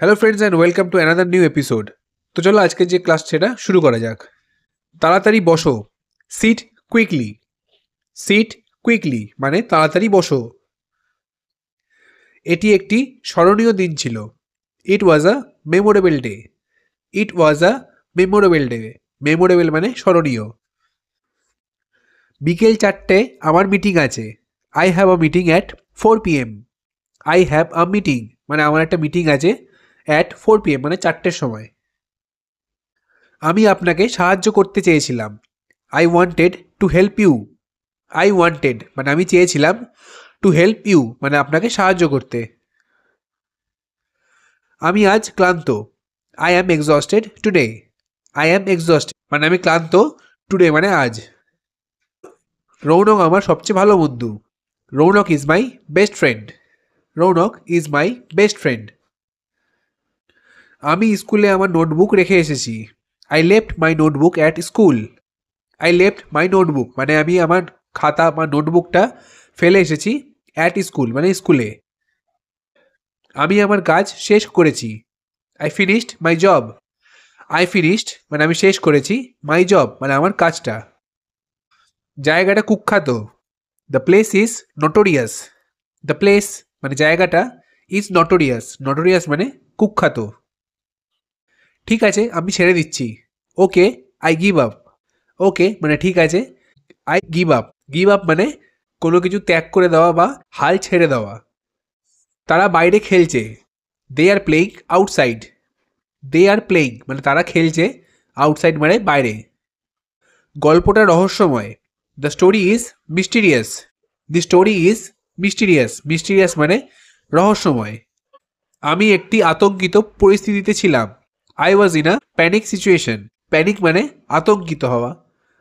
Hello friends and welcome to another new episode. তো চলো আজকের যে ক্লাস সেটা শুরু করা যাক। তাড়াতাড়ি বসো, সিট কুইকলি। সিট কুইকলি মানে তাড়াতাড়ি বসো। এটি একটি স্মরণীয় দিন ছিল। It was a memorable day. It was a memorable day. Memorable মানে স্মরণীয়। বিকেল 4টে আমার মিটিং আছে। I have a meeting at 4 PM। I have a meeting মানে আমার একটা মিটিং আছে অ্যাট 4 PM মানে 4টের সময়। আমি আপনাকে সাহায্য করতে চেয়েছিলাম। I wanted to help you. I wanted মানে আমি চেয়েছিলাম, টু হেল্প ইউ মানে আপনাকে সাহায্য করতে। আমি আজ ক্লান্ত। I am exhausted today. I am exhausted মানে আমি ক্লান্ত, টুডে মানে আজ। রৌনক আমার সবচেয়ে ভালো বন্ধু। Rounak is my best friend. Rounak is my best friend. আমি স্কুলে আমার নোটবুক রেখে এসেছি। I left my notebook at school. I left my notebook মানে আমি আমার খাতা বা নোটবুকটা ফেলে এসেছি অ্যাট স্কুল মানে স্কুলে। আমি আমার কাজ শেষ করেছি। I finished my job. I finished মানে আমি শেষ করেছি, মাই জব মানে আমার কাজটা। জায়গাটা কুখ্যাত। The place is notorious. The place মানে জায়গাটা, ইজ নটোরিয়াস। নটোরিয়াস মানে কুখ্যাত। ঠিক আছে আমি ছেড়ে দিচ্ছি। Okay I give up. Okay মানে ঠিক আছে, I give up. Give up মানে কোনো কিছু ত্যাগ করে দেওয়া বা হাল ছেড়ে দেওয়া। তারা বাইরে খেলছে। They are playing outside. They are playing মানে তারা খেলছে, আউটসাইড মানে বাইরে। গল্পটা রহস্যময়। The story is mysterious. The story is mysterious. Mysterious মানে রহস্যময়। আমি একটি আতঙ্কিত পরিস্থিতিতে ছিলাম। I was in a panic situation. Panic মানে আতঙ্কিত হওয়া,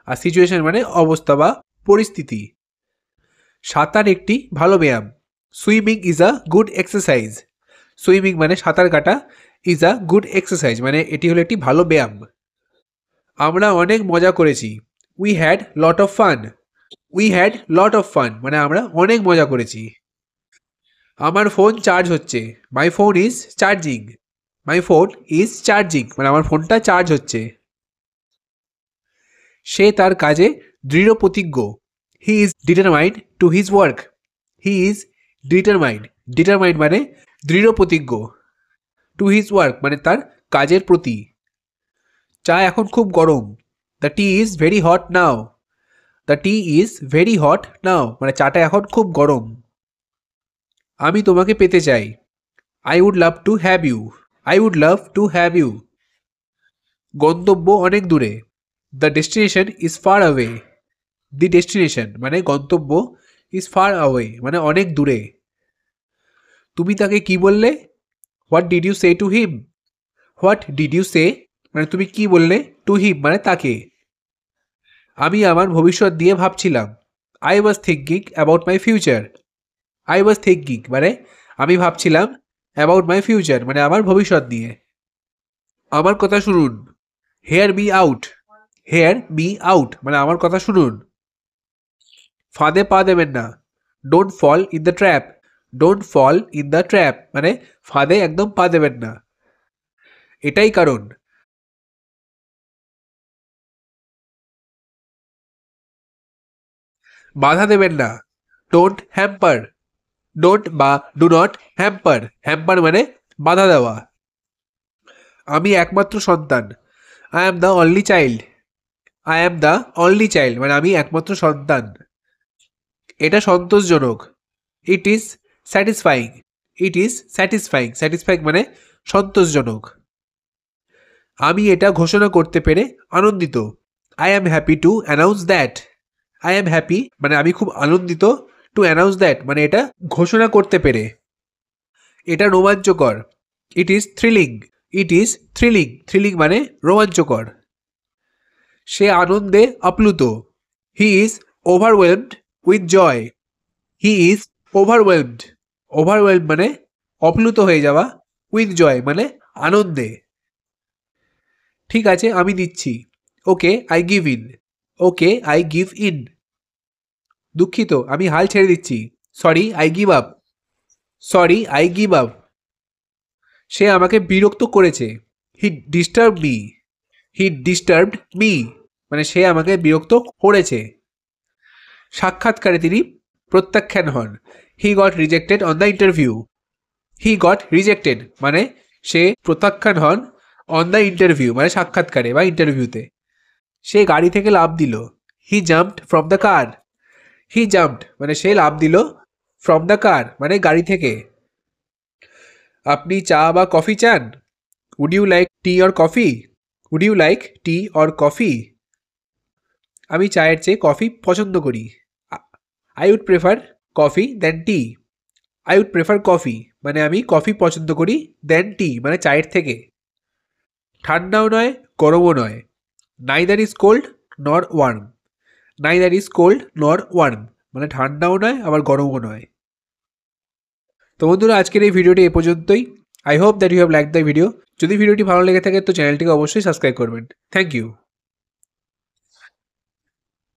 আর সিচুয়েশন মানে অবস্থা বা পরিস্থিতি। সাঁতার একটি ভালো ব্যায়াম। Swimming is a good exercise. Swimming মানে সাঁতার কাটা, ইজ আ গুড এক্সারসাইজ মানে এটি হলো একটি ভালো ব্যায়াম। আমরা অনেক মজা করেছি। We had lot of fun. We had lot of fun মানে আমরা অনেক মজা করেছি। আমার ফোন চার্জ হচ্ছে। My phone is charging. My phone is charging মানে আমার ফোনটা চার্জ হচ্ছে। সে তার কাজে দৃঢ় প্রতিজ্ঞ। He is determined to his work. He is determined. Determined মানে দৃঢ় প্রতিজ্ঞ। টু হিজ ওয়ার্ক মানে তার কাজের প্রতি। চা এখন খুব গরম। The tea is very hot now. The tea is very hot now মানে চাটা এখন খুব গরম। আমি তোমাকে পেতে চাই। I would love to have you. I would love to have you. গন্তব্য অনেক দূরে। The destination is far away. The destination মানে গন্তব্য, ইজ ফার অ্যাওয়ে মানে অনেক দূরে। তুমি তাকে কি বললে? What did you say to him. What did you say মানে তুমি কি বললে, টু হিম মানে তাকে। আমি আমার ভবিষ্যৎ দিয়ে ভাবছিলাম। I was thinking about my future. I was thinking মানে আমি ভাবছিলাম, অ্যাবাউট মাই ফিউচার মানে আমার ভবিষ্যৎ নিয়ে। আমার কথা শুনুন। Hear me out. Hear me out মানে আমার কথা শুনুন। ফাঁদে পা দেবেন না। Don't fall in the trap. Don't fall in the trap মানে ফাঁদে একদম পা দেবেন না। এটাই কারণ। বাধা দেবেন না। Don't hamper. ডোন্ট বা ডু নট হ্যাম্পার। হ্যাম্পার মানে বাধা দেওয়া। আমি একমাত্র সন্তান। I am the only child. I am the only child মানে আমি একমাত্র সন্তান। এটা সন্তোষজনক। It is satisfying. It is satisfying. Satisfying মানে সন্তোষজনক। আমি এটা ঘোষণা করতে পেরে আনন্দিত। I am happy to announce that. I am happy মানে আমি খুব আনন্দিত, টু অ্যানাউন্স দ্যাট মানে এটা ঘোষণা করতে পেরে। এটা রোমাঞ্চকর। It is thrilling. It is thrilling. Thrilling মানে রোমাঞ্চকর। সে আনন্দে আপ্লুত। He is overwhelmed with joy. He is overwhelmed. Overwhelm মানে অপ্লুত হয়ে যাওয়া, উইথ জয় মানে আনন্দে। ঠিক আছে আমি দিচ্ছি। Okay I give in. Okay I give in. দুঃখিত আমি হাল ছেড়ে দিচ্ছি। Sorry I give up. Sorry I give up. সে আমাকে বিরক্ত করেছে। He disturb me. He disturbed me মানে সে আমাকে বিরক্ত করেছে। সাক্ষাৎকারে তিনি প্রত্যাখ্যান হন। He got rejected on the interview. He got rejected মানে সে প্রত্যাখ্যান হন অন দ্য ইন্টারভিউ মানে সাক্ষাৎকারে বা ইন্টারভিউতে। সে গাড়ি থেকে লাফ দিল। He jumped from the car. He jumped মানে সে লাফ দিল, ফ্রম দ্য কার মানে গাড়ি থেকে। আপনি চা বা কফি চান? Would you like tea or coffee? Would you like tea or coffee? আমি চায়ের চেয়ে কফি পছন্দ করি। I would prefer coffee than tea. I would prefer coffee মানে আমি কফি পছন্দ করি, দ্যান টি মানে চায়ের থেকে। ঠান্ডাও নয় গরমও নয়। নাইদার ইজ কোল্ড নর ওয়ার্ম। নাইদার ইজ কোল্ড নর ওয়ার্ম মানে ঠান্ডাও নয় আবার গরমও নয়। তো বন্ধুরা আজকের এই ভিডিওটি এ পর্যন্তই। I hope that you have like the video. যদি ভিডিওটি ভালো লেগে থাকে তো চ্যানেলটিকে অবশ্যই সাবস্ক্রাইব করবেন। Thank you.